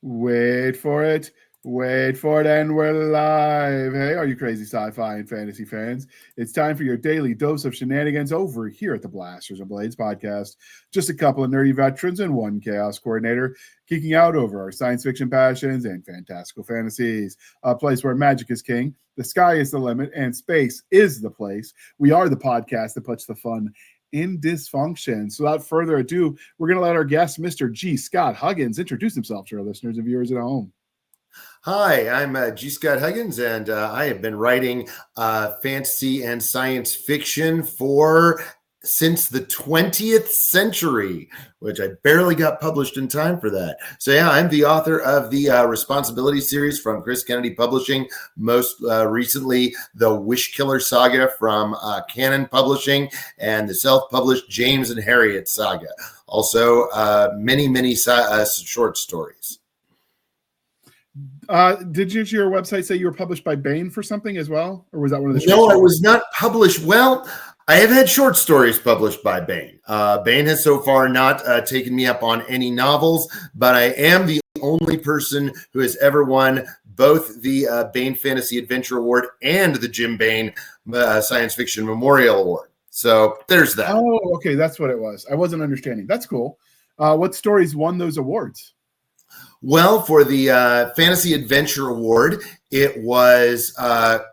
Wait for it. Wait for it, and we're live. Hey, all you crazy sci-fi and fantasy fans. It's time for your daily dose of shenanigans over here at the Blasters and Blades podcast. Just a couple of nerdy veterans and one chaos coordinator geeking out over our science fiction passions and fantastical fantasies. A place where magic is king, the sky is the limit, and space is the place. We are the podcast that puts the fun in dysfunction. So without further ado, we're going to let our guest, Mr. G. Scott Huggins, introduce himself to our listeners and viewers at home. Hi, I'm G. Scott Huggins, and I have been writing fantasy and science fiction since the 20th century, which I barely got published in time for that. So yeah, I'm the author of the Responsibility series from Chris Kennedy Publishing, most recently the Wishkiller saga from Canon Publishing, and the self-published James and Harriet saga. Also, many short stories. Did your website say you were published by Baen for something as well? Or was that one of the No, I was not published. Well, I have had short stories published by Baen. Baen has so far not taken me up on any novels, but I am the only person who has ever won both the Baen Fantasy Adventure Award and the Jim Baen Science Fiction Memorial Award. So there's that. Oh, okay. That's what it was. I wasn't understanding. That's cool. What stories won those awards? Well, for the Fantasy Adventure Award, it was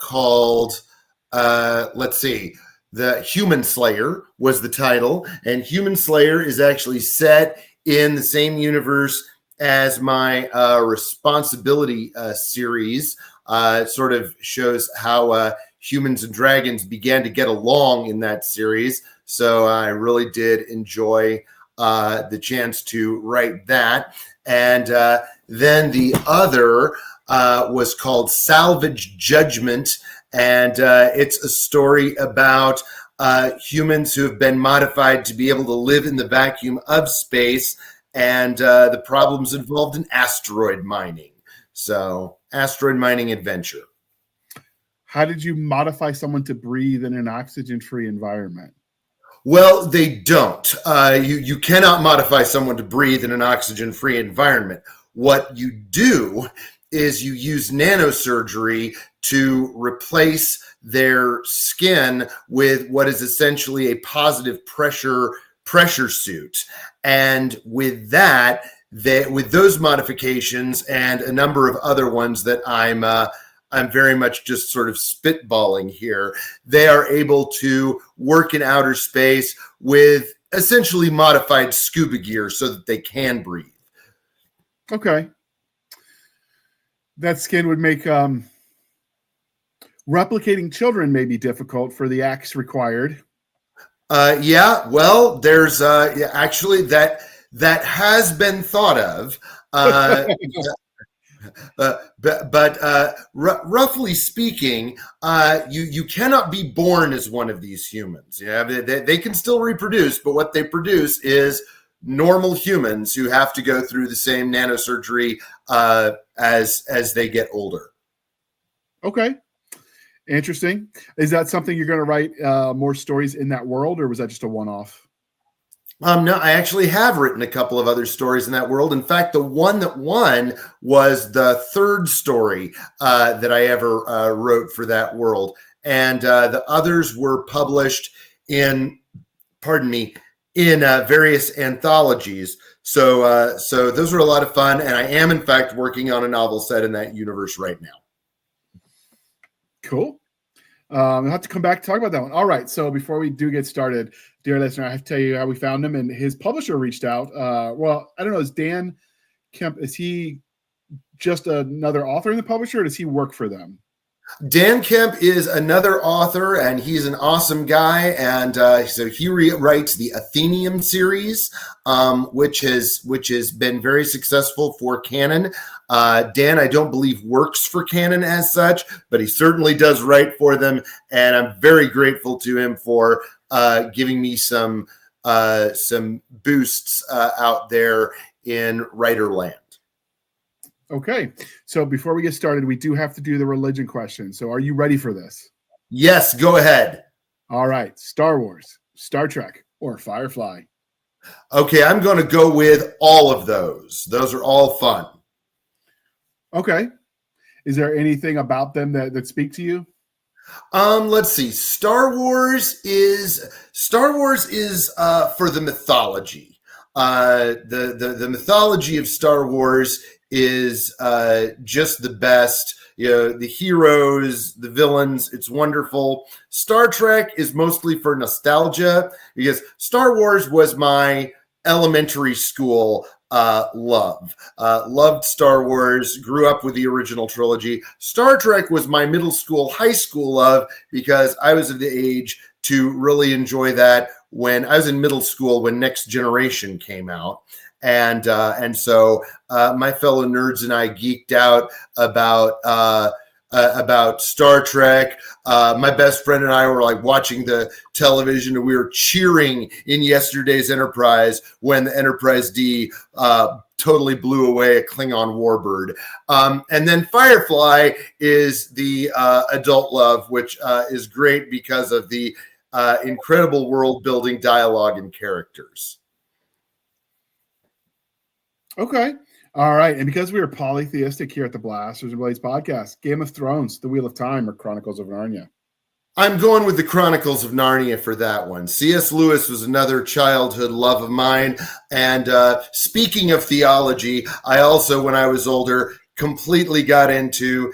called, The Human Slayer was the title. And Human Slayer is actually set in the same universe as my Responsibility series. It sort of shows how humans and dragons began to get along in that series. So I really did enjoy the chance to write that. And then the other was called Salvage Judgment. And it's a story about humans who have been modified to be able to live in the vacuum of space and the problems involved in asteroid mining. So, asteroid mining adventure. How did you modify someone to breathe in an oxygen-free environment? Well, they don't. You cannot modify someone to breathe in an oxygen-free environment. What you do is you use nanosurgery to replace their skin with what is essentially a positive pressure suit. And with that, with those modifications and a number of other ones that I'm very much just sort of spitballing here, they are able to work in outer space with essentially modified scuba gear so that they can breathe. Okay. That skin would make replicating children may be difficult for the acts required. Yeah, well, there's actually that has been thought of. Roughly speaking, you cannot be born as one of these humans. Yeah, they can still reproduce, but what they produce is normal humans who have to go through the same nanosurgery as they get older. Okay. Interesting. Is that something you're going to write more stories in that world, or was that just a one-off? No, I actually have written a couple of other stories in that world. In fact, the one that won was the third story that I ever wrote for that world. And the others were published in various anthologies. So those were a lot of fun. And I am, in fact, working on a novel set in that universe right now. Cool. I'll have to come back and talk about that one. All right. So before we do get started, dear listener, I have to tell you how we found him. And his publisher reached out. Well, I don't know. Is Dan Kemp, is he just another author in the publisher, or does he work for them? Dan Kemp is another author, and he's an awesome guy. And so he writes the Athenium series, which has been very successful for Canon. Dan, I don't believe works for Canon as such, but he certainly does write for them, and I'm very grateful to him for giving me some boosts out there in writer land. Okay, so before we get started, we do have to do the religion question. So are you ready for this? Yes, go ahead. All right, Star Wars, Star Trek, or Firefly? Okay, I'm going to go with all of those. Those are all fun. Okay. Is there anything about them that speak to you? Let's see. Star Wars is for the mythology. The mythology of Star Wars is just the best. You know, the heroes, the villains, it's wonderful. Star Trek is mostly for nostalgia because Star Wars was my elementary school love. Loved Star Wars, grew up with the original trilogy. Star Trek was my middle school, high school love because I was of the age to really enjoy that when I was in middle school when Next Generation came out. And so my fellow nerds and I geeked out about Star Trek. My best friend and I were like watching the television, and we were cheering in yesterday's Enterprise when the Enterprise D totally blew away a Klingon warbird. And then Firefly is the adult love, which is great because of the incredible world building, dialogue, and characters. Okay. All right. And because we are polytheistic here at the Blasters and Blades podcast, Game of Thrones, The Wheel of Time, or Chronicles of Narnia? I'm going with the Chronicles of Narnia for that one. C.S. Lewis was another childhood love of mine. And speaking of theology, I also, when I was older, completely got into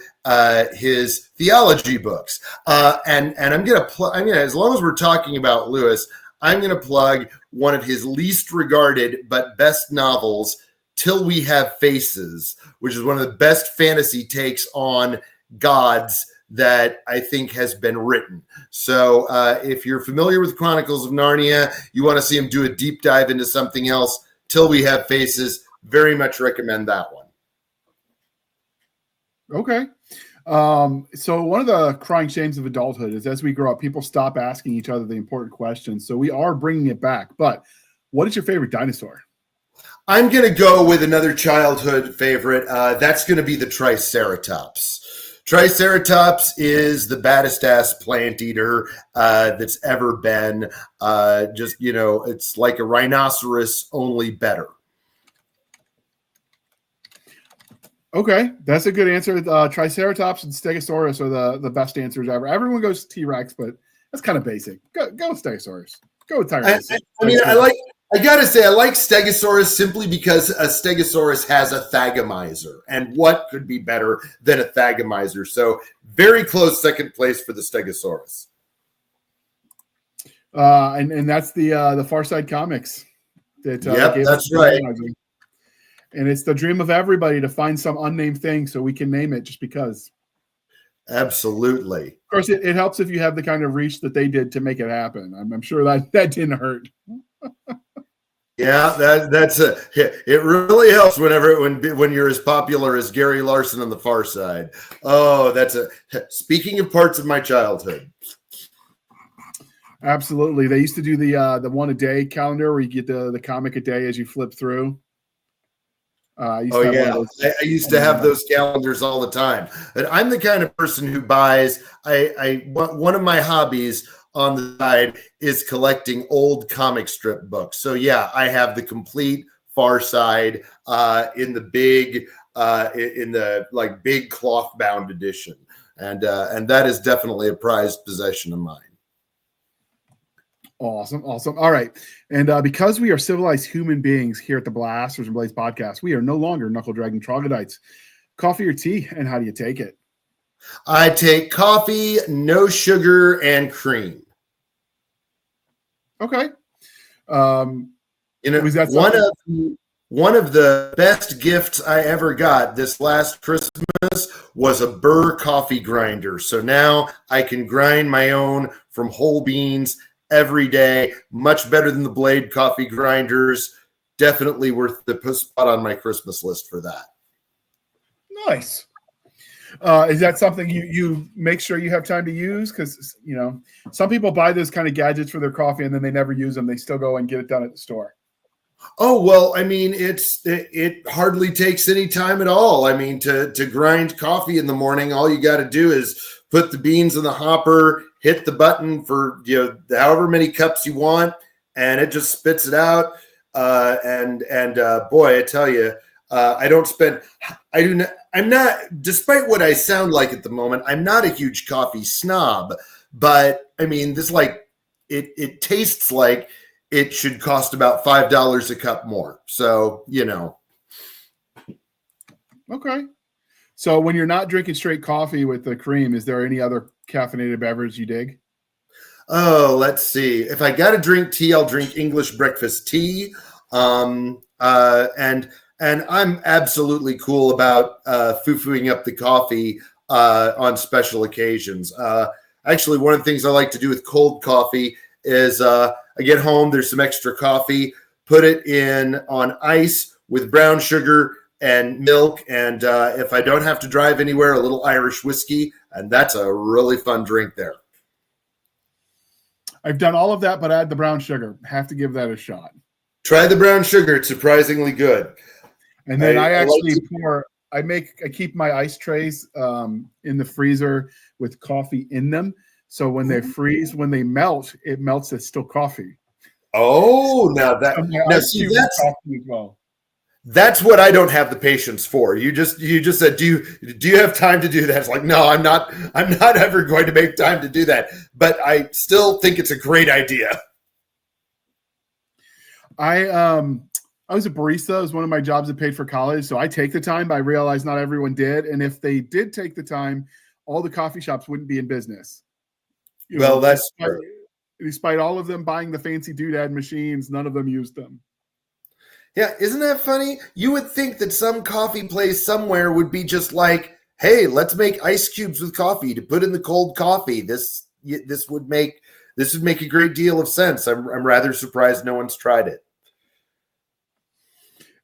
his theology books. And I'm going to as long as we're talking about Lewis, I'm going to plug one of his least regarded but best novels, Till We Have Faces, which is one of the best fantasy takes on gods that I think has been written. So if you're familiar with Chronicles of Narnia, you want to see him do a deep dive into something else, Till We Have Faces, very much recommend that one. Okay. So one of the crying shames of adulthood is as we grow up, people stop asking each other the important questions. So we are bringing it back. But what is your favorite dinosaur? I'm going to go with another childhood favorite. That's going to be the Triceratops. Triceratops is the baddest ass plant eater that's ever been. It's like a rhinoceros, only better. Okay, that's a good answer. Triceratops and Stegosaurus are the best answers ever. Everyone goes T-Rex, but that's kind of basic. Go with Stegosaurus. Go with T-Rex. I gotta say, I like Stegosaurus simply because a Stegosaurus has a Thagomizer, and what could be better than a Thagomizer? So, very close second place for the Stegosaurus. And that's the Far Side Comics. Yep, that's right. And it's the dream of everybody to find some unnamed thing so we can name it just because. Absolutely. Of course, it helps if you have the kind of reach that they did to make it happen. I'm sure that didn't hurt. Yeah, it really helps when you're as popular as Gary Larson on the Far Side. Oh, speaking of parts of my childhood. Absolutely. They used to do the one a day calendar where you get the comic a day as you flip through. I used to have those calendars all the time. And I'm the kind of person who buys. One of my hobbies on the side is collecting old comic strip books. So yeah, I have the complete Far Side in the big big cloth bound edition, and that is definitely a prized possession of mine. Awesome. All right. And because we are civilized human beings here at the Blasters and Blades podcast, we are no longer knuckle-dragging troglodytes. Coffee or tea, and how do you take it? I take coffee, no sugar, and cream. Okay. One of the best gifts I ever got this last Christmas was a Burr coffee grinder. So now I can grind my own from whole beans every day. Much better than the Blade coffee grinders. Definitely worth the spot on my Christmas list for that. Nice. Is that something you make sure you have time to use? Because, some people buy those kind of gadgets for their coffee and then they never use them. They still go and get it done at the store. Oh, well, I mean, it hardly takes any time at all. I mean, to grind coffee in the morning, all you got to do is put the beans in the hopper, hit the button for, however many cups you want, and it just spits it out. Boy, I tell you, I don't spend. I do not. I'm not. Despite what I sound like at the moment, I'm not a huge coffee snob. But I mean, this like it tastes like it should cost about $5 a cup more. So Okay. So when you're not drinking straight coffee with the cream, is there any other caffeinated beverage you dig? Oh, let's see. If I got to drink tea, I'll drink English breakfast tea. And I'm absolutely cool about foo-fooing up the coffee on special occasions. Actually, one of the things I like to do with cold coffee is I get home, there's some extra coffee, put it in on ice with brown sugar and milk. And if I don't have to drive anywhere, a little Irish whiskey. And that's a really fun drink there. I've done all of that, but add the brown sugar. Have to give that a shot. Try the brown sugar. It's surprisingly good. And then I keep my ice trays in the freezer with coffee in them. So when they freeze, when they melt, it melts. It's still coffee. Oh, that's what I don't have the patience for. You just said, do you have time to do that? It's like, no, I'm not ever going to make time to do that. But I still think it's a great idea. I was a barista. It was one of my jobs that paid for college. So I take the time, but I realized not everyone did. And if they did take the time, all the coffee shops wouldn't be in business. That's true. Despite all of them buying the fancy doodad machines, none of them used them. Yeah, isn't that funny? You would think that some coffee place somewhere would be just like, hey, let's make ice cubes with coffee to put in the cold coffee. This would make a great deal of sense. I'm rather surprised no one's tried it.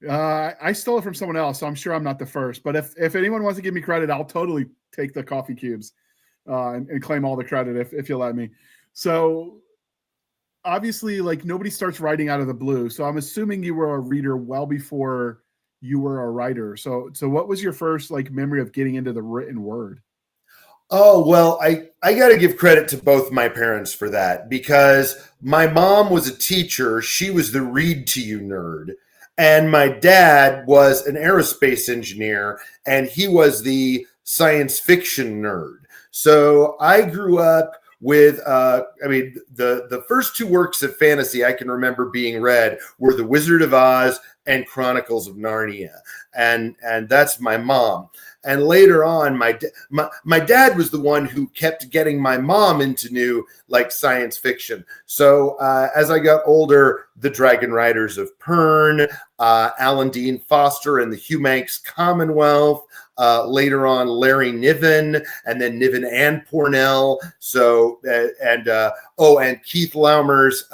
I stole it from someone else, so I'm sure I'm not the first. But if anyone wants to give me credit, I'll totally take the coffee cubes and claim all the credit if you'll let me. So obviously, like, nobody starts writing out of the blue. So I'm assuming you were a reader well before you were a writer. So what was your first memory of getting into the written word? Oh, well, I got to give credit to both my parents for that, because my mom was a teacher. She was the read to you nerd. And my dad was an aerospace engineer, and he was the science fiction nerd. So I grew up with, the first two works of fantasy I can remember being read were The Wizard of Oz and Chronicles of Narnia. And that's my mom. And later on, my dad was the one who kept getting my mom into new science fiction. So as I got older, the Dragon Riders of Pern, Alan Dean Foster and the Hugh Manx Commonwealth, later on Larry Niven, and then Niven and Pornell. So and Keith Laumer's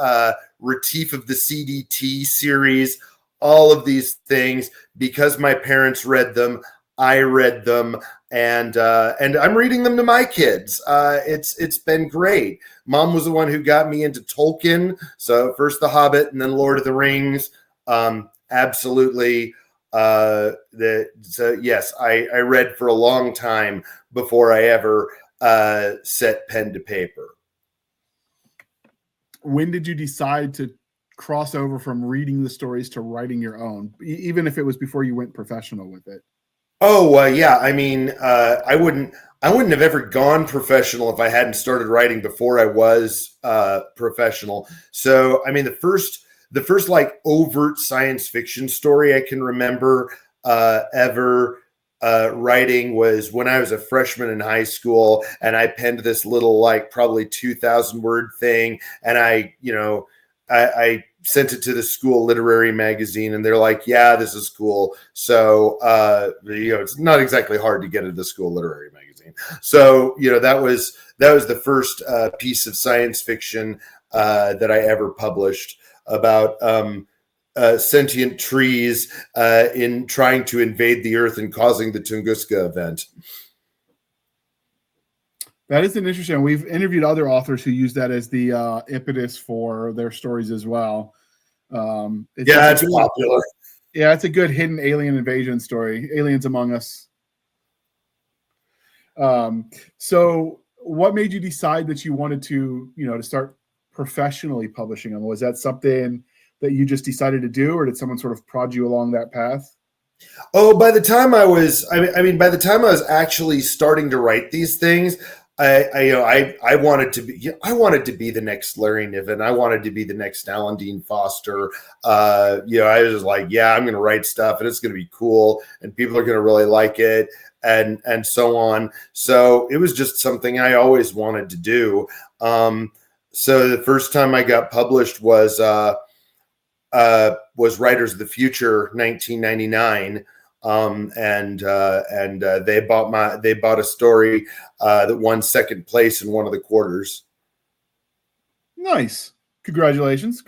Retief of the CDT series. All of these things, because my parents read them, I read them, and I'm reading them to my kids. It's been great. Mom was the one who got me into Tolkien. So first The Hobbit and then Lord of the Rings. Absolutely. Yes, I read for a long time before I ever set pen to paper. When did you decide to cross over from reading the stories to writing your own, even if it was before you went professional with it? Oh, yeah. I mean, I wouldn't have ever gone professional if I hadn't started writing before I was professional. So, I mean, the first overt science fiction story I can remember ever writing was when I was a freshman in high school, and I penned this little probably 2,000 word thing, and I sent it to the school literary magazine, and they're like, yeah, this is cool. So, it's not exactly hard to get into the school literary magazine. So, that was the first piece of science fiction that I ever published about sentient trees in trying to invade the earth and causing the Tunguska event. That is an interesting. We've interviewed other authors who use that as the impetus for their stories as well. It's popular. Yeah, it's a good hidden alien invasion story. Aliens Among Us. So what made you decide that you wanted to start professionally publishing them? Was that something that you just decided to do, or did someone sort of prod you along that path? Oh, by the time by the time I was actually starting to write these things, I wanted to be, I wanted to be the next Larry Niven. I wanted to be the next Alan Dean Foster. I was just like, yeah, I'm going to write stuff and it's going to be cool and people are going to really like it and so on. So it was just something I always wanted to do. So the first time I got published was Writers of the Future, 1999. They bought a story that won second place in one of the quarters. Nice. Congratulations.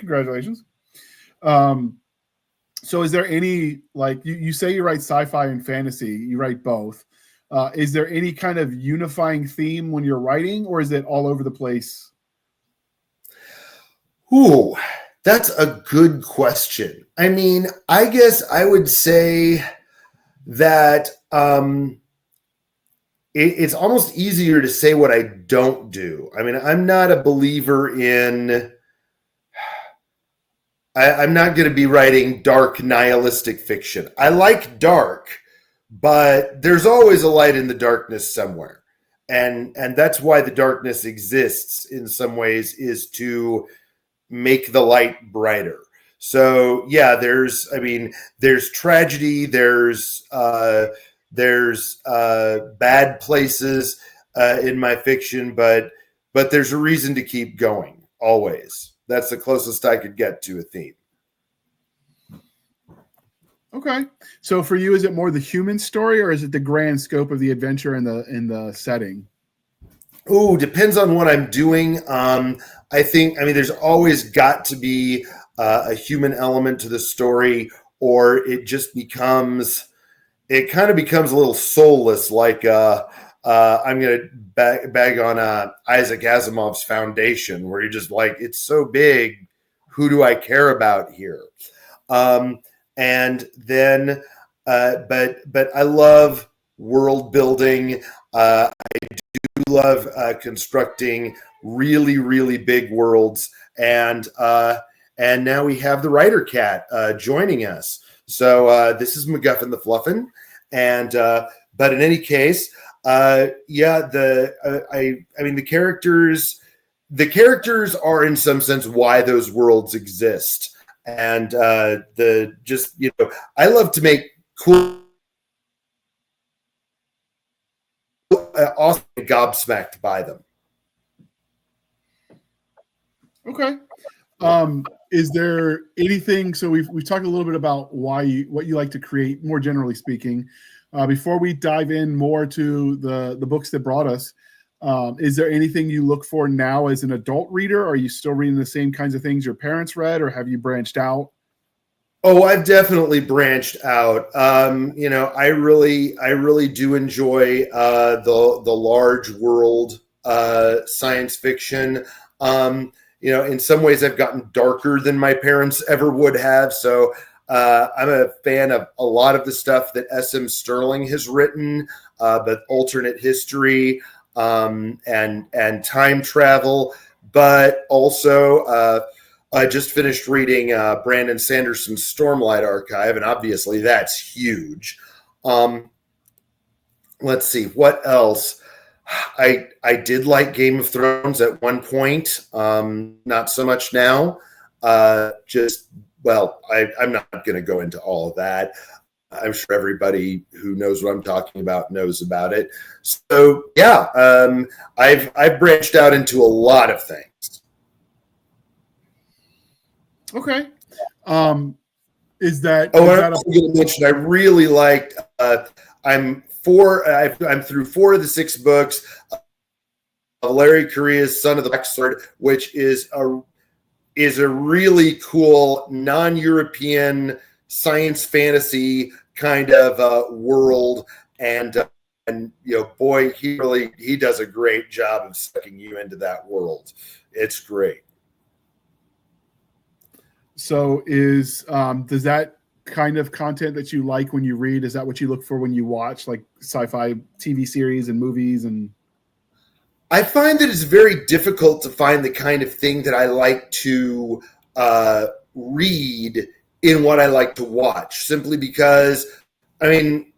So is there any, like, you say you write sci-fi and fantasy, you write both. Is there any kind of unifying theme when you're writing, or is it all over the place? Ooh, that's a good question. I mean, I guess I would say that it's almost easier to say what I don't do. I mean, I'm not a believer in. I'm not going to be writing dark nihilistic fiction. I like dark, but there's always a light in the darkness somewhere, and that's why the darkness exists in some ways, is to make the light brighter. So yeah, there's tragedy, there's bad places in my fiction, but there's a reason to keep going always. That's the closest I could get to a theme. Okay. So for you, is it more the human story, or is it the grand scope of the adventure in the setting? Oh, depends on what I'm doing. There's always got to be a human element to the story, or it just becomes a little soulless. Like I'm going to bag on Isaac Asimov's Foundation, where you're just like, it's so big. Who do I care about here? And then, but I love world building. I do love constructing really, really big worlds, and now we have the writer cat joining us. So this is MacGuffin the Fluffin, and but in any case, the characters are in some sense why those worlds exist, and I love to make cool. Also gobsmacked by them. Okay. Is there anything? So we've talked a little bit about what you like to create, more generally speaking. Before we dive in more to the books that brought us, is there anything you look for now as an adult reader? Are you still reading the same kinds of things your parents read, or have you branched out? Oh, I've definitely branched out. I really do enjoy the large world science fiction. In some ways I've gotten darker than my parents ever would have. So I'm a fan of a lot of the stuff that S.M. Sterling has written, but alternate history and time travel, but also I just finished reading Brandon Sanderson's Stormlight Archive, and obviously that's huge. Let's see, what else? I did like Game of Thrones at one point, not so much now. I'm not going to go into all of that. I'm sure everybody who knows what I'm talking about knows about it. So yeah, I've branched out into a lot of things. Okay. I'm going to mention I really liked. I'm through 4 of the 6 books. Larry Correa's Son of the Black Sword, which is a really cool non-European science fantasy kind of world, and boy, he does a great job of sucking you into that world. It's great. So does that kind of content that you like when you read, is that what you look for when you watch like sci-fi TV series and movies? And I find that it's very difficult to find the kind of thing that I like to read in what I like to watch, simply because I mean,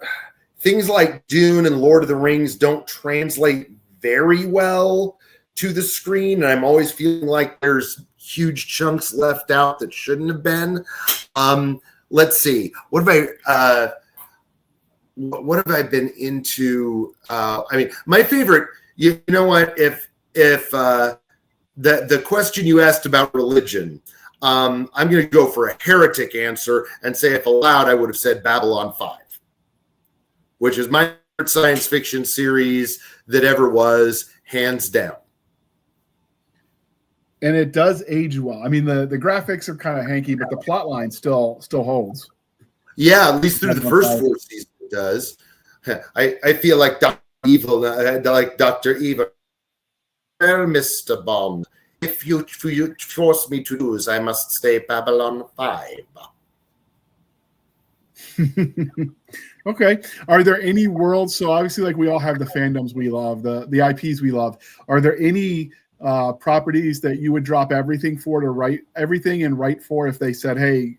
things like Dune and Lord of the Rings don't translate very well to the screen, and I'm always feeling like there's huge chunks left out that shouldn't have been. Let's see. What have I been into? I mean, my favorite. You know what? If the question you asked about religion, I'm going to go for a heretic answer and say, if allowed, I would have said Babylon 5, which is my favorite science fiction series that ever was, hands down. And it does age well. I mean, the graphics are kind of hanky, but the plot line still holds. Yeah, at least through the first 4 seasons it does. I feel like Dr. Evil, Well, Mr. Bond, if you force me to lose, I must say Babylon 5. Okay. Are there any worlds? So obviously, like, we all have the fandoms we love, the IPs we love. Are there any properties that you would drop everything for to write everything and write for if they said, hey,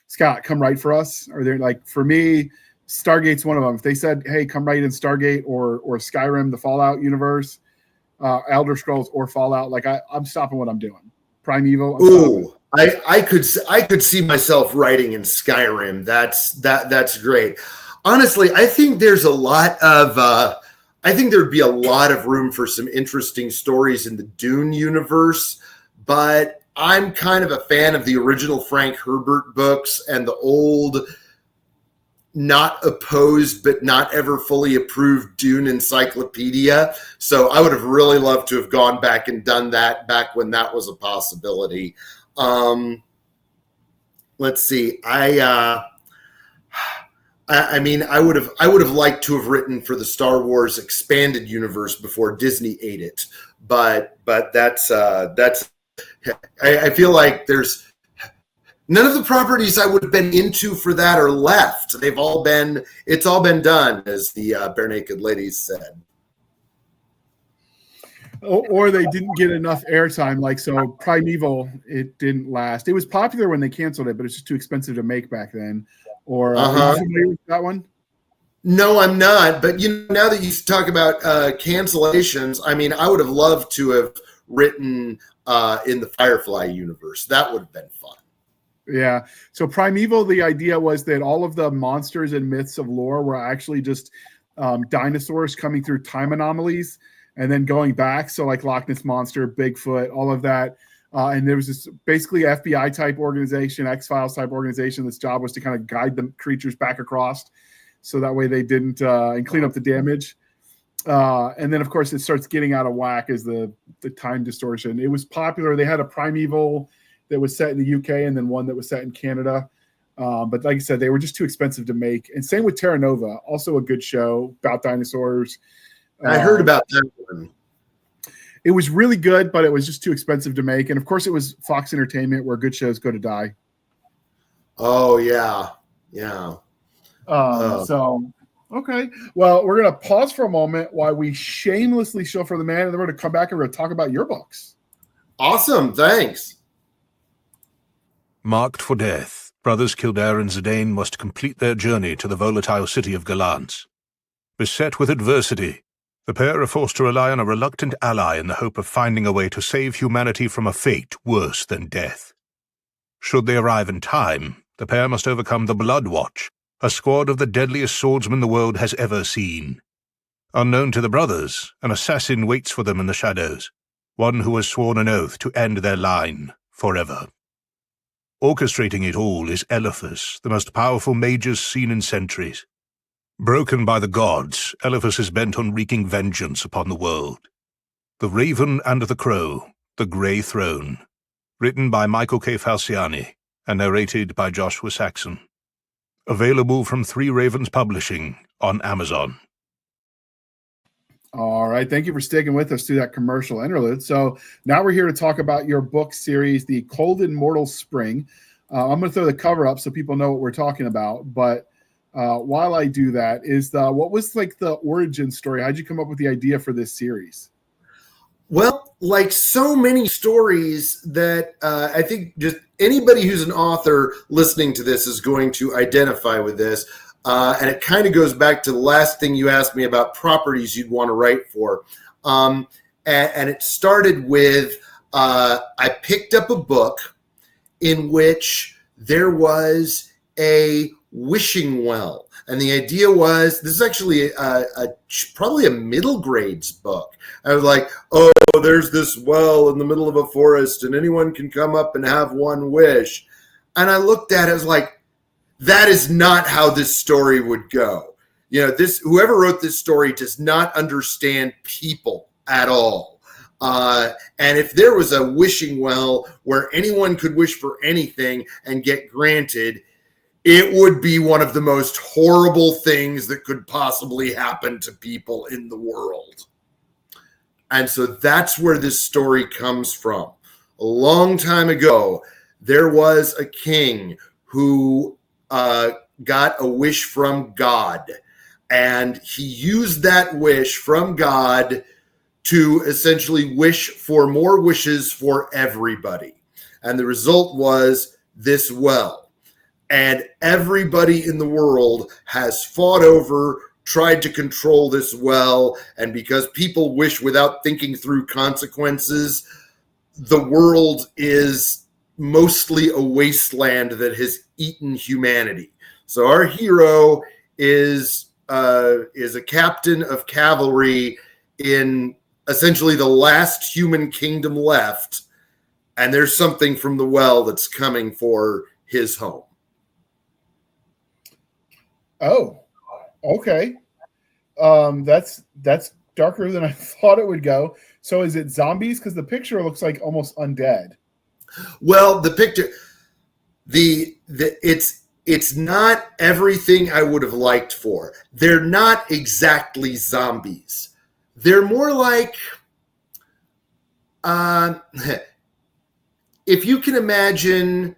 Scott, come write for us? Are there, like, for me, Stargate's one of them. If they said, hey, come write in Stargate or Skyrim, the Fallout universe, Elder Scrolls or Fallout, like, I'm stopping what I'm doing. Primeval. Ooh, I could see myself writing in Skyrim. That's great. Honestly, I think there's a lot of I think there'd be a lot of room for some interesting stories in the Dune universe, but I'm kind of a fan of the original Frank Herbert books and the old, not opposed but not ever fully approved Dune encyclopedia. So I would have really loved to have gone back and done that back when that was a possibility. Let's see. I mean, I would have liked to have written for the Star Wars expanded universe before Disney ate it, but that's I feel like there's none of the properties I would have been into for that are left. It's all been done, as the Bare Naked Ladies said. Or they didn't get enough airtime. Like, so Primeval, it didn't last. It was popular when they canceled it, but it's just too expensive to make back then. Or are you familiar with that one? No, I'm not. But now that you talk about cancellations, I mean, I would have loved to have written in the Firefly universe. That would have been fun. Yeah. So Primeval, the idea was that all of the monsters and myths of lore were actually just dinosaurs coming through time anomalies and then going back. So like Loch Ness Monster, Bigfoot, all of that. And there was this basically FBI type organization, X-Files type organization. This job was to kind of guide the creatures back across so that way they didn't and clean up the damage. And then, of course, it starts getting out of whack as the time distortion. It was popular. They had a Primeval that was set in the UK and then one that was set in Canada. But like I said, they were just too expensive to make. And same with Terra Nova, also a good show about dinosaurs. I heard about that one. It was really good, but it was just too expensive to make. And of course, it was Fox Entertainment, where good shows go to die. Oh, yeah. Yeah. So, okay. Well, we're going to pause for a moment while we shamelessly show for the man, and then we're going to come back and we're going to talk about your books. Awesome. Thanks. Marked for death, brothers Kildare and Zidane must complete their journey to the volatile city of Galance. Beset with adversity, the pair are forced to rely on a reluctant ally in the hope of finding a way to save humanity from a fate worse than death. Should they arrive in time, the pair must overcome the Blood Watch, a squad of the deadliest swordsmen the world has ever seen. Unknown to the brothers, an assassin waits for them in the shadows, one who has sworn an oath to end their line forever. Orchestrating it all is Eliphas, the most powerful magus seen in centuries. Broken by the gods, Eliphas is bent on wreaking vengeance upon the world. The Raven and the Crow, The Grey Throne. Written by Michael K. Falciani and narrated by Joshua Saxon. Available from Three Ravens Publishing on Amazon. All right. Thank you for sticking with us through that commercial interlude. So now we're here to talk about your book series, The Cold and Mortal Spring. I'm going to throw the cover up so people know what we're talking about. But while I do that, what was like the origin story? How'd you come up with the idea for this series? Well, like so many stories that I think just anybody who's an author listening to this is going to identify with this. And it kind of goes back to the last thing you asked me about properties you'd want to write for. And it started with I picked up a book in which there was a wishing well. And the idea was, this is actually probably a middle grades book. I was like, oh, there's this well in the middle of a forest and anyone can come up and have one wish. And I looked at it, I was like, that is not how this story would go. Whoever wrote this story does not understand people at all. And if there was a wishing well where anyone could wish for anything and get granted, it would be one of the most horrible things that could possibly happen to people in the world. And so that's where this story comes from. A long time ago, there was a king who got a wish from God. And he used that wish from God to essentially wish for more wishes for everybody. And the result was this well. And everybody in the world has fought over, tried to control this well. And because people wish without thinking through consequences, the world is mostly a wasteland that has eaten humanity. So our hero is a captain of cavalry in essentially the last human kingdom left. And there's something from the well that's coming for his home. Oh, okay. That's darker than I thought it would go. So is it zombies? Because the picture looks like almost undead. Well, the picture, it's not everything I would have liked for. They're not exactly zombies. They're more like, if you can imagine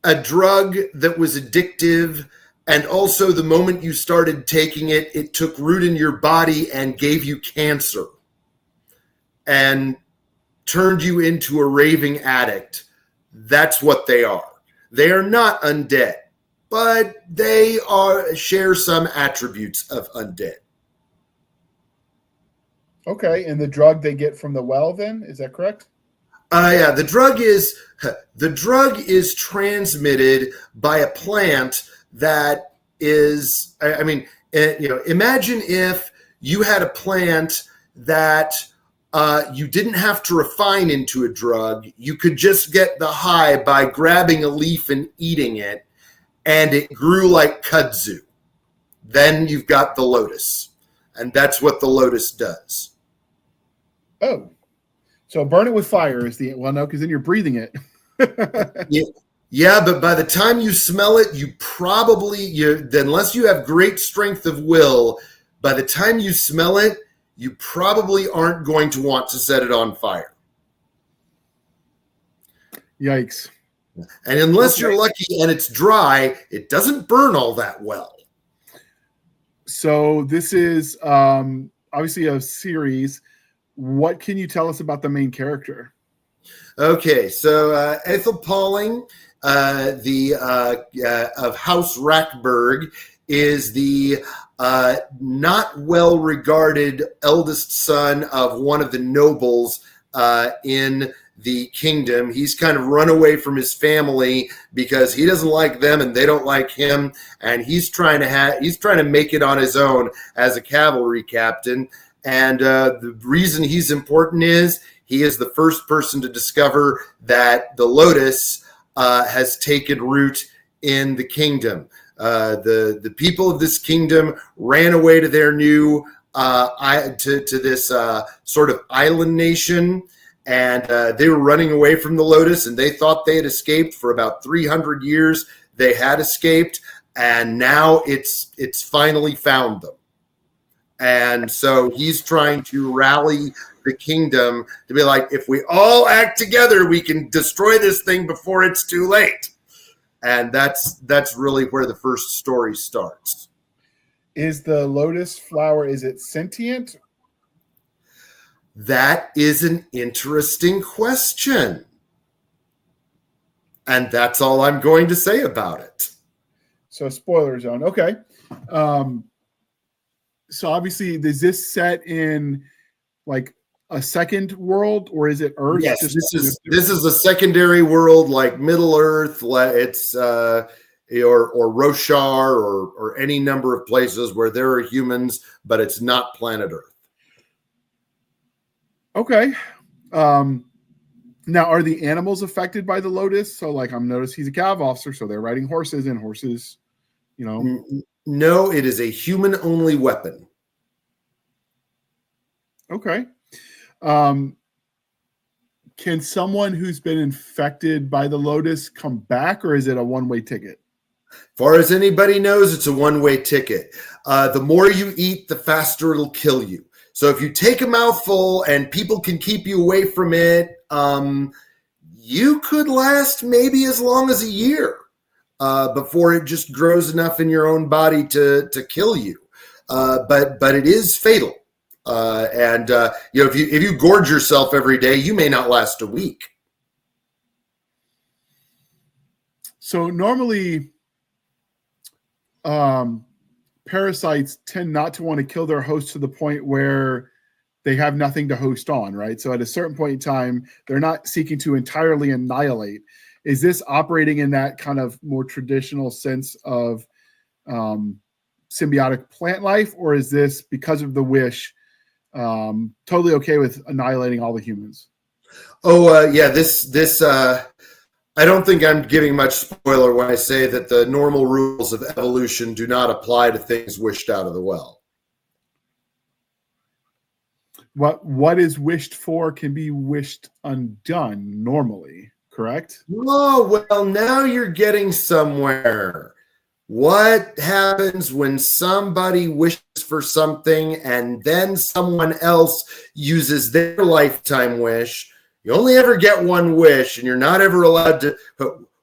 a drug that was addictive. And also the moment you started taking it, it took root in your body and gave you cancer and turned you into a raving addict. That's what they are. They are not undead, but they share some attributes of undead. Okay, and the drug they get from the well then, is that correct? Yeah, the drug is transmitted by a plant that is, imagine if you had a plant that you didn't have to refine into a drug. You could just get the high by grabbing a leaf and eating it, and it grew like kudzu. Then you've got the lotus, and that's what the lotus does. Oh, so burn it with fire is no, because then you're breathing it. Yeah, but by the time you smell it, unless you have great strength of will, by the time you smell it, you probably aren't going to want to set it on fire. Yikes. And unless you're lucky and it's dry, it doesn't burn all that well. So this is obviously a series. What can you tell us about the main character? Okay, so Ethel Pauling, of House Rackburg, is the not well-regarded eldest son of one of the nobles in the kingdom. He's kind of run away from his family because he doesn't like them and they don't like him, and he's trying to make it on his own as a cavalry captain. And the reason he's important is he is the first person to discover that the lotus has taken root in the kingdom. The people of this kingdom ran away to their new to this sort of island nation, and they were running away from the lotus, and they thought they had escaped for about 300 years. They had escaped, and now it's finally found them. And so he's trying to rally the kingdom to be like, if we all act together, we can destroy this thing before it's too late. And that's really where the first story starts. Is the lotus flower, is it sentient? That is an interesting question. And that's all I'm going to say about it. So spoiler zone. Okay. So obviously, is this set in like a second world, or is it Earth? Yes, this is a secondary world like Middle Earth. It's or Roshar or any number of places where there are humans, but it's not planet Earth. Okay. Now, are the animals affected by the Lotus? So, like, I'm noticed he's a cav officer, so they're riding horses, and horses, you know. No, it is a human-only weapon. Okay. Can someone who's been infected by the Lotus come back, or is it a one-way ticket? Far as anybody knows, it's a one-way ticket. The more you eat, the faster it'll kill you. So if you take a mouthful and people can keep you away from it, you could last maybe as long as a year before it just grows enough in your own body to kill you. But it is fatal. If you gorge yourself every day, you may not last a week. So normally, parasites tend not to want to kill their host to the point where they have nothing to host on, right? So at a certain point in time, they're not seeking to entirely annihilate. Is this operating in that kind of more traditional sense of symbiotic plant life, or is this, because of the wish, totally okay with annihilating all the humans? This I don't think I'm giving much spoiler when I say that the normal rules of evolution do not apply to things wished out of the well. What is wished for can be wished undone normally, correct? Oh, well, now you're getting somewhere. What happens when somebody wishes for something and then someone else uses their lifetime wish? You only ever get one wish, and you're not ever allowed to.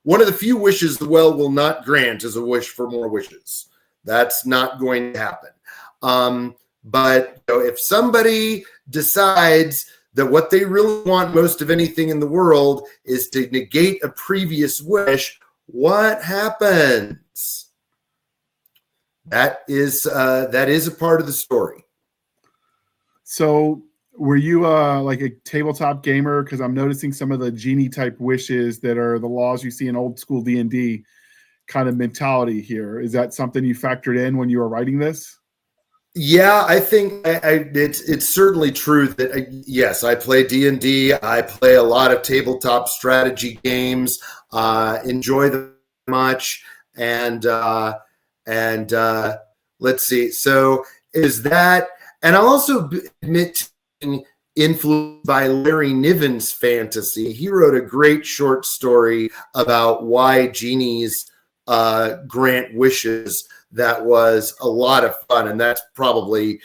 One of the few wishes the well will not grant is a wish for more wishes. That's not going to happen. But if somebody decides that what they really want most of anything in the world is to negate a previous wish, what happens? That is a part of the story. So were you like a tabletop gamer? Because I'm noticing some of the genie type wishes that are the laws you see in old school D&D kind of mentality here. Is that something you factored in when you were writing this? Yeah, I think it's certainly true that yes, I play D&D. I play a lot of tabletop strategy games. Enjoy them much, and let's see. So is that, and I'll also admit influenced by Larry Niven's fantasy. He wrote a great short story about why genies grant wishes. That was a lot of fun, and that's probably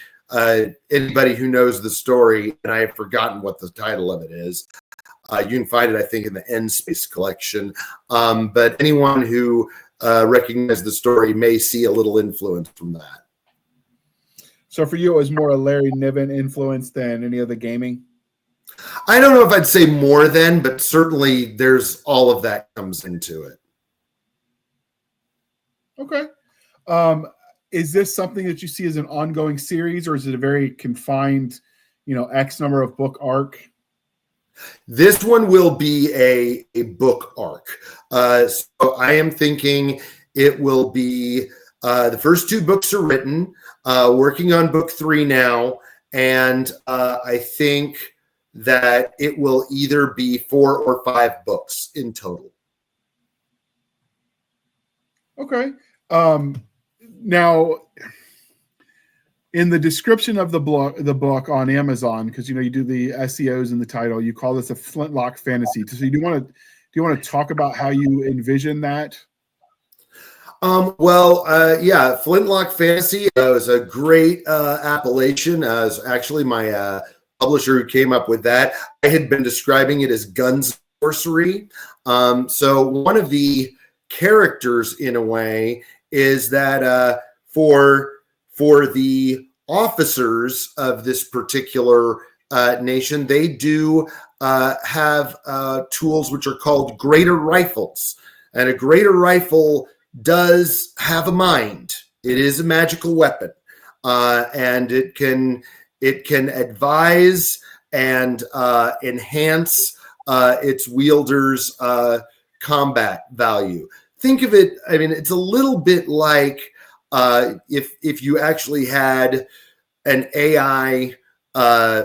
anybody who knows the story, and I have forgotten what the title of it is. You can find it, I think, in the End Space collection. But anyone who recognizes the story may see a little influence from that. So for you, it was more a Larry Niven influence than any of the gaming? I don't know if I'd say more than, but certainly there's all of that comes into it. Okay. Is this something that you see as an ongoing series, or is it a very confined, X number of book arc? This one will be a book arc. So I am thinking it will be the first 2 books are written, working on book 3 now. And I think that it will either be 4 or 5 books in total. Okay. Now, in the description of the book on Amazon, because you do the SEOs in the title, you call this a Flintlock fantasy. So do you want to talk about how you envision that? Flintlock fantasy was a great appellation. It was actually my publisher who came up with that. I had been describing it as guns sorcery. So one of the characters, in a way, is that for the officers of this particular nation, they do have tools which are called greater rifles, and a greater rifle does have a mind. It is a magical weapon, and it can advise and enhance its wielder's combat value. Think of it. I mean, it's a little bit like if you actually had an AI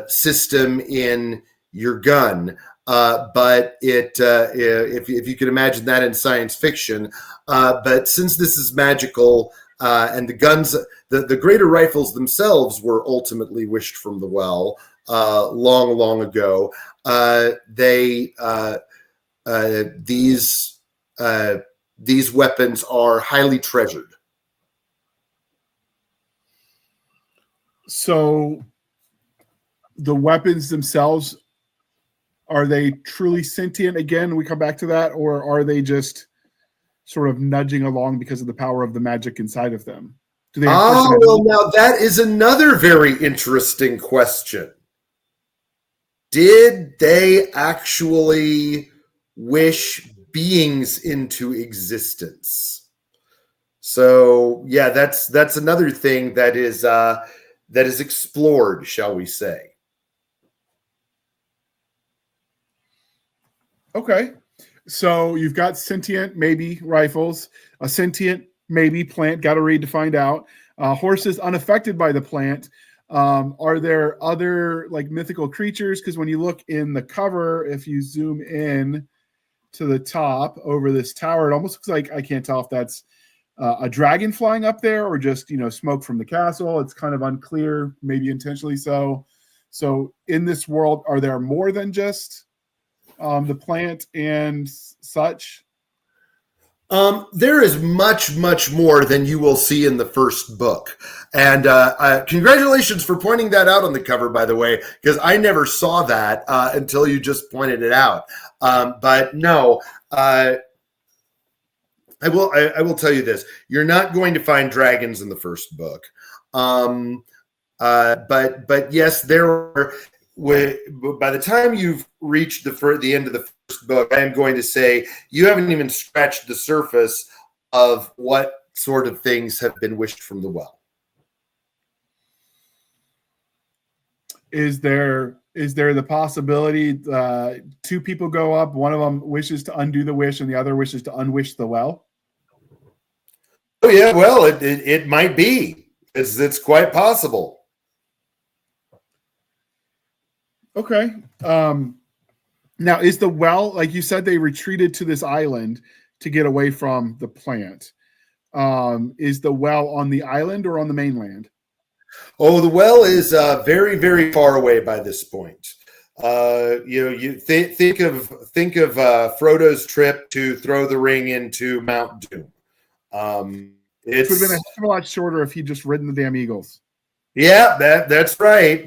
system in your gun, but if you could imagine that in science fiction, but since this is magical, and the guns, the greater rifles themselves were ultimately wished from the well long ago. These weapons are highly treasured. So the weapons themselves, are they truly sentient? Again, we come back to that, or are they just sort of nudging along because of the power of the magic inside of them? Do they have personality? Well, now that is another very interesting question. Did they actually wish beings into existence? So yeah, that's another thing that is explored, shall we say. Okay. So you've got sentient, maybe rifles, a sentient, maybe plant, got to read to find out. Horses unaffected by the plant. Are there other like mythical creatures? Because when you look in the cover, if you zoom in to the top over this tower, it almost looks like, I can't tell if that's a dragon flying up there or just, smoke from the castle. It's kind of unclear, maybe intentionally so. So in this world, are there more than just the plant and such? There is much more than you will see in the first book. And congratulations for pointing that out on the cover, by the way, because I never saw that until you just pointed it out. But no, I will tell you this. You're not going to find dragons in the first book. But yes, there are. By the time you've reached the end of the first book, I am going to say you haven't even scratched the surface of what sort of things have been wished from the well. Is there the possibility two people go up, one of them wishes to undo the wish and the other wishes to unwish the well? Oh yeah, well, it might be. It's quite possible. Okay. Now, is the well, like you said, they retreated to this island to get away from the plant. Is the well on the island or on the mainland? Oh, the well is very, very far away by this point. You think of Frodo's trip to throw the ring into Mount Doom. It would have been a lot shorter if he'd just ridden the damn eagles. Yeah, that's right.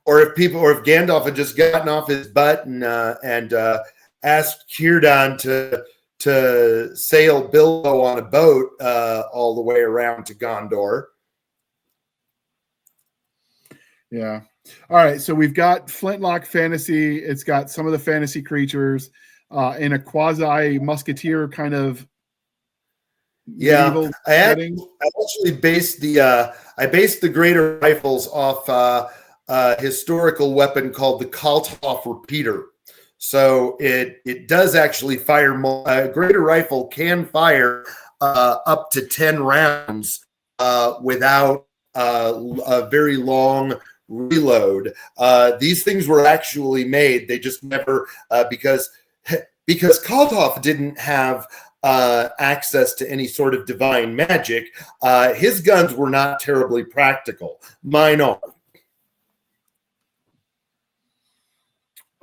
Or if Gandalf had just gotten off his butt and asked Círdan to sail Bilbo on a boat all the way around to Gondor. Yeah. All right. So we've got Flintlock fantasy. It's got some of the fantasy creatures in a quasi musketeer kind of. Yeah, I actually based the greater rifles off a historical weapon called the Kalthoff repeater. So it does actually fire more. A greater rifle can fire up to 10 rounds without a very long reload. These things were actually made. They just never because Kalthoff didn't have access to any sort of divine magic. His guns were not terribly practical. Mine are.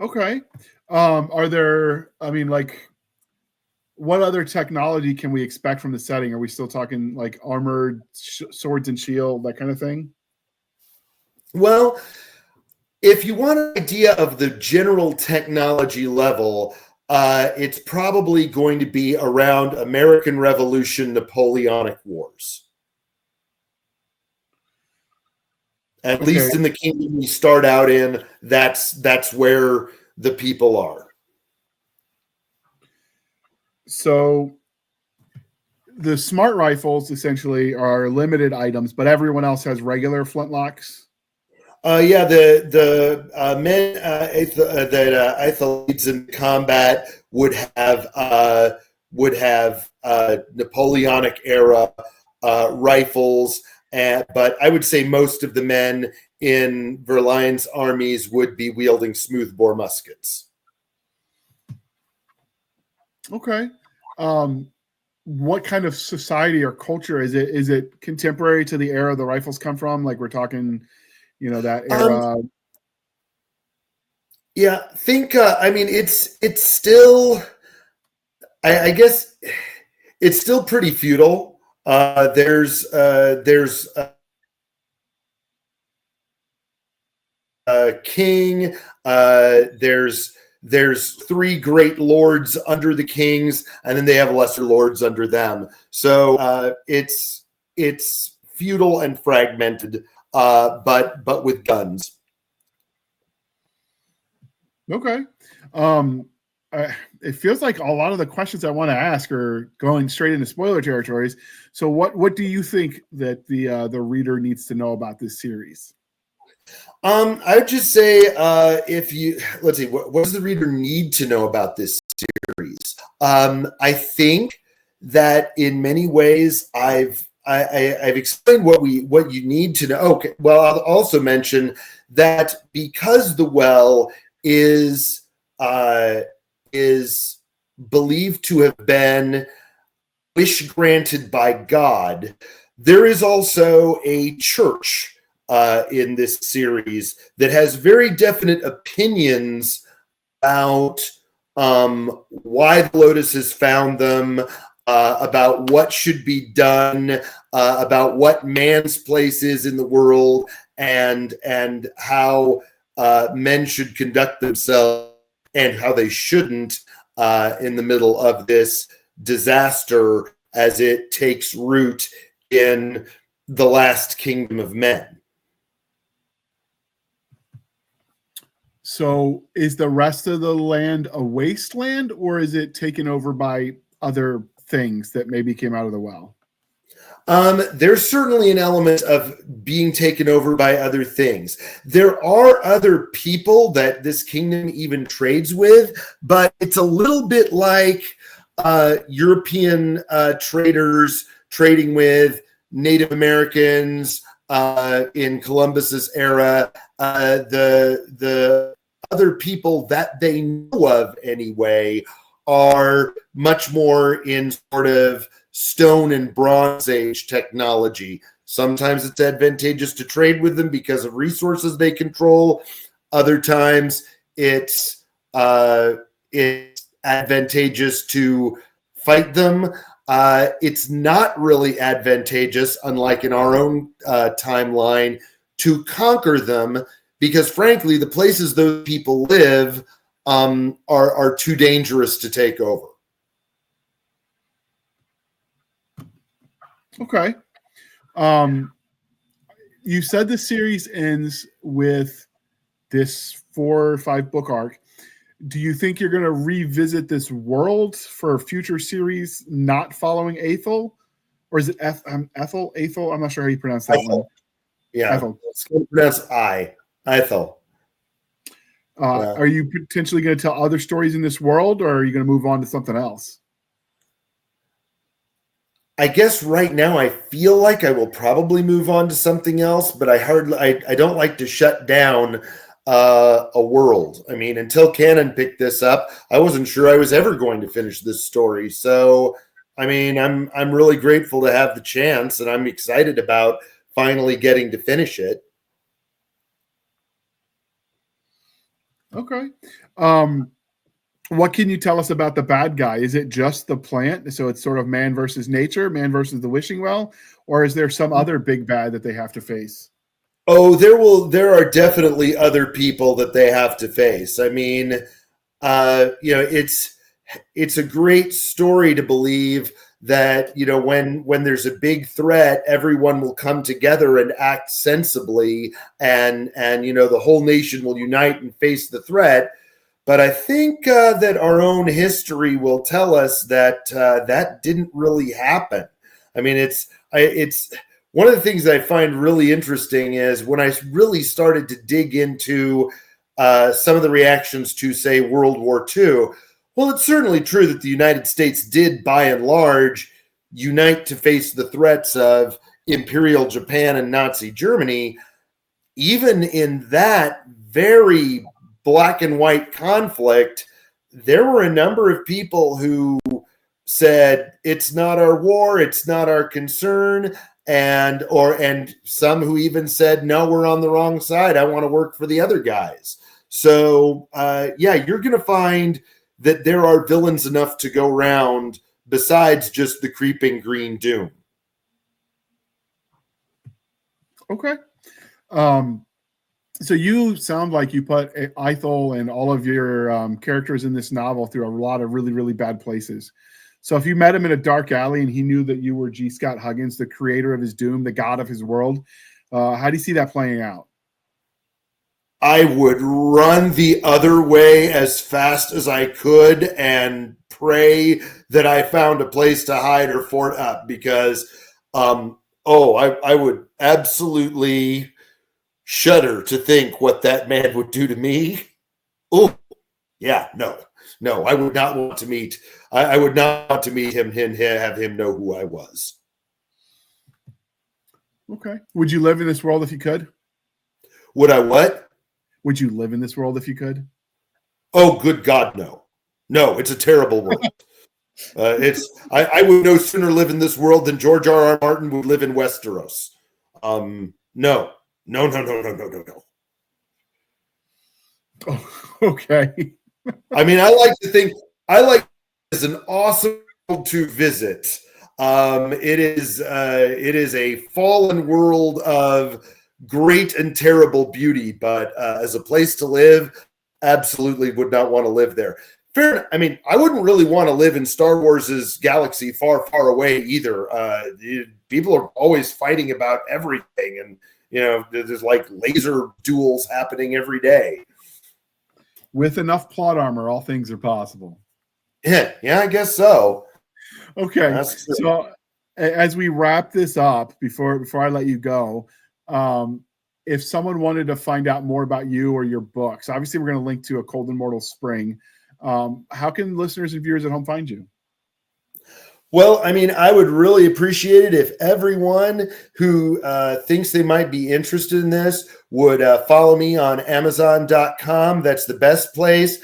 Okay. Are there, what other technology can we expect from the setting? Are we still talking like armored swords and shield, that kind of thing? Well, if you want an idea of the general technology level, it's probably going to be around American Revolution, Napoleonic Wars. At least in the kingdom we start out in, that's where the people are. So the smart rifles essentially are limited items, but everyone else has regular flintlocks. Yeah, the men that Ethel leads in combat would have Napoleonic era rifles, but I would say most of the men in Verlion's armies would be wielding smoothbore muskets. Okay. What kind of society or culture is it? Is it contemporary to the era the rifles come from? Like we're talking, that era. Yeah, think. I mean, it's still. I guess it's still pretty feudal. There's a king. There's three great lords under the kings, and then they have lesser lords under them. So it's feudal and fragmented, but with guns. Okay. It feels like a lot of the questions I want to ask are going straight into spoiler territories. So what do you think that the reader needs to know about this series? I would just say let's see, what does the reader need to know about this series? I think that in many ways I've explained what you need to know. Okay, well, I'll also mention that because the well is believed to have been wish granted by God, there is also a church in this series that has very definite opinions about why the lotuses found them, about what should be done, about what man's place is in the world, and how men should conduct themselves and how they shouldn't in the middle of this disaster as it takes root in the last kingdom of men. So is the rest of the land a wasteland, or is it taken over by other things that maybe came out of the well? There's certainly an element of being taken over by other things. There are other people that this kingdom even trades with, but it's a little bit like European traders trading with Native Americans in Columbus's era. The other people that they know of anyway are much more in sort of Stone and Bronze Age technology. Sometimes it's advantageous to trade with them because of resources they control. Other times it's advantageous to fight them. It's not really advantageous, unlike in our own timeline, to conquer them because, frankly, the places those people live are too dangerous to take over. Okay. You said the series ends with this 4 or 5 book arc. Do you think you're going to revisit this world for a future series not following Ethel? Or is it Ethel? Ethel? I'm not sure how you pronounce that one. Yeah. Ethel. It's going to pronounce Ethel. Yeah. Are you potentially going to tell other stories in this world, or are you going to move on to something else? I guess right now I feel like I will probably move on to something else, but I don't like to shut down a world. I mean, until Canon picked this up, I wasn't sure I was ever going to finish this story. So, I mean, I'm really grateful to have the chance, and I'm excited about finally getting to finish it. Okay. What can you tell us about the bad guy? Is it just the plant? So it's sort of man versus nature, man versus the wishing well, or is there some other big bad that they have to face? Oh, there are definitely other people that they have to face. I mean, it's a great story to believe that, when there's a big threat, everyone will come together and act sensibly and the whole nation will unite and face the threat. But I think that our own history will tell us that that didn't really happen. I mean, it's one of the things that I find really interesting is when I really started to dig into some of the reactions to, say, World War II. Well, it's certainly true that the United States did, by and large, unite to face the threats of Imperial Japan and Nazi Germany. Even in that very black and white conflict, there were a number of people who said, it's not our war, it's not our concern. And some who even said, no, we're on the wrong side. I want to work for the other guys. So, yeah, you're going to find that there are villains enough to go round besides just the creeping green doom. Okay. So you sound like you put Ethel and all of your characters in this novel through a lot of really, really bad places. So if you met him in a dark alley and he knew that you were G. Scott Huggins, the creator of his doom, the god of his world, how do you see that playing out? I would run the other way as fast as I could and pray that I found a place to hide or fort up because, I would absolutely shudder to think what that man would do to me. Oh, yeah, no, I would not want to meet. I would not want to meet him and have him know who I was. Okay. Would you live in this world if you could? Would I what? Would you live in this world if you could? Oh, good God, no. No, it's a terrible world. I would no sooner live in this world than George R.R. Martin would live in Westeros. No. Oh, okay. I mean, I like it as an awesome world to visit. It is a fallen world of great and terrible beauty, but as a place to live, absolutely would not want to live there. Fair. I mean, I wouldn't really want to live in Star Wars's galaxy far, far away either. People are always fighting about everything, and there's like laser duels happening every day. With enough plot armor, all things are possible. Yeah, I guess so. Okay, so as we wrap this up, before I let you go, if someone wanted to find out more about you or your books, obviously we're going to link to A Cold and Mortal Spring. How can listeners and viewers at home find you? Well, I mean, I would really appreciate it if everyone who thinks they might be interested in this would follow me on Amazon.com. That's the best place.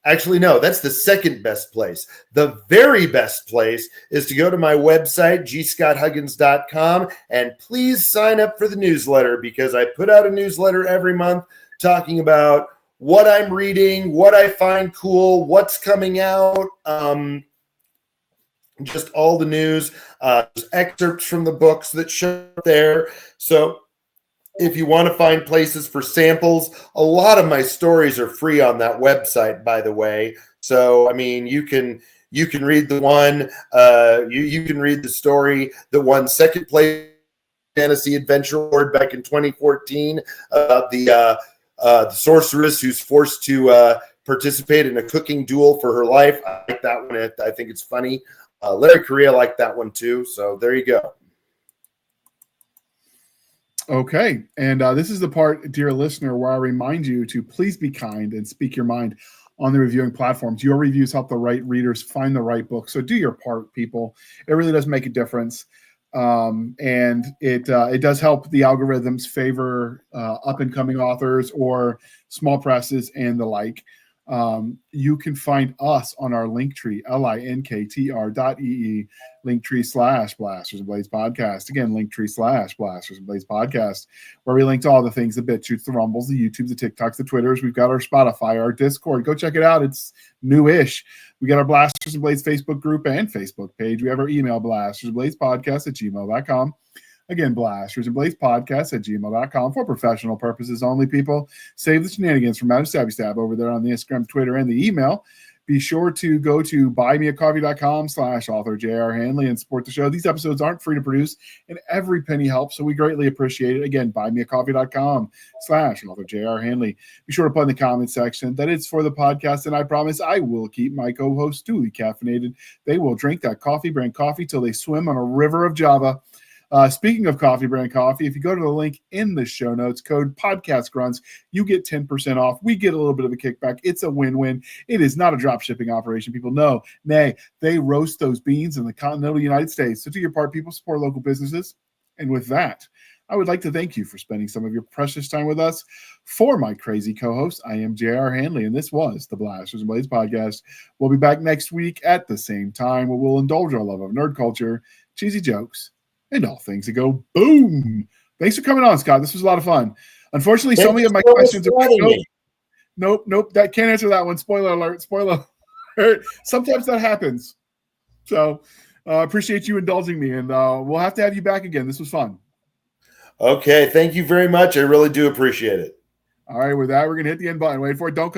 Actually, no, that's the second best place. The very best place is to go to my website, gscotthuggins.com, and please sign up for the newsletter because I put out a newsletter every month talking about what I'm reading, what I find cool, what's coming out, just all the news, excerpts from the books that show up there. So if you want to find places for samples, a lot of my stories are free on that website, by the way. So, I mean, you can read the one, you can read the story that won second place Fantasy Adventure Award back in 2014 about the sorceress who's forced to participate in a cooking duel for her life. I like that one. I think it's funny. Larry Correa liked that one too. So there you go. Okay. And this is the part, dear listener, where I remind you to please be kind and speak your mind on the reviewing platforms. Your reviews help the right readers find the right book. So do your part, people. It really does make a difference. And it does help the algorithms favor up-and-coming authors or small presses and the like. You can find us on our Linktree, linktr.ee, Linktree/Blasters and Blades Podcast. Again, Linktree/Blasters and Blades Podcast, where we link to all the things, the BitChutes, the Rumbles, the YouTubes, the TikToks, the Twitters. We've got our Spotify, our Discord. Go check it out. It's new-ish. We got our Blasters and Blades Facebook group and Facebook page. We have our email, blastersandbladespodcast@gmail.com. Again, Blasters and Blades Podcast @gmail.com for professional purposes only, people. Save the shenanigans from Stabby Stab over there on the Instagram, Twitter, and the email. Be sure to go to buymeacoffee.com/author J.R. Handley and support the show. These episodes aren't free to produce, and every penny helps, so we greatly appreciate it. Again, buymeacoffee.com/author J.R. Handley. Be sure to put in the comment section that it's for the podcast, and I promise I will keep my co-hosts duly caffeinated. They will drink that coffee brand coffee till they swim on a river of Java. Speaking of coffee brand coffee, if you go to the link in the show notes, code podcast grunts, you get 10% off. We get a little bit of a kickback. It's a win-win. It is not a drop shipping operation. People know, nay, they roast those beans in the continental United States. So do your part, people. Support local businesses. And with that, I would like to thank you for spending some of your precious time with us. For my crazy co-host, I am J.R. Handley, and this was the Blasters and Blades podcast. We'll be back next week at the same time, where we'll indulge our love of nerd culture, cheesy jokes, and all things that go boom. Thanks for coming on, Scott. This was a lot of fun. Unfortunately, so many of my questions are nope. That can't answer that one. Spoiler alert. Sometimes that happens. So appreciate you indulging me, and we'll have to have you back again. This was fun. Okay, thank you very much. I really do appreciate it. All right, with that, we're gonna hit the end button. Wait for it. Don't cut.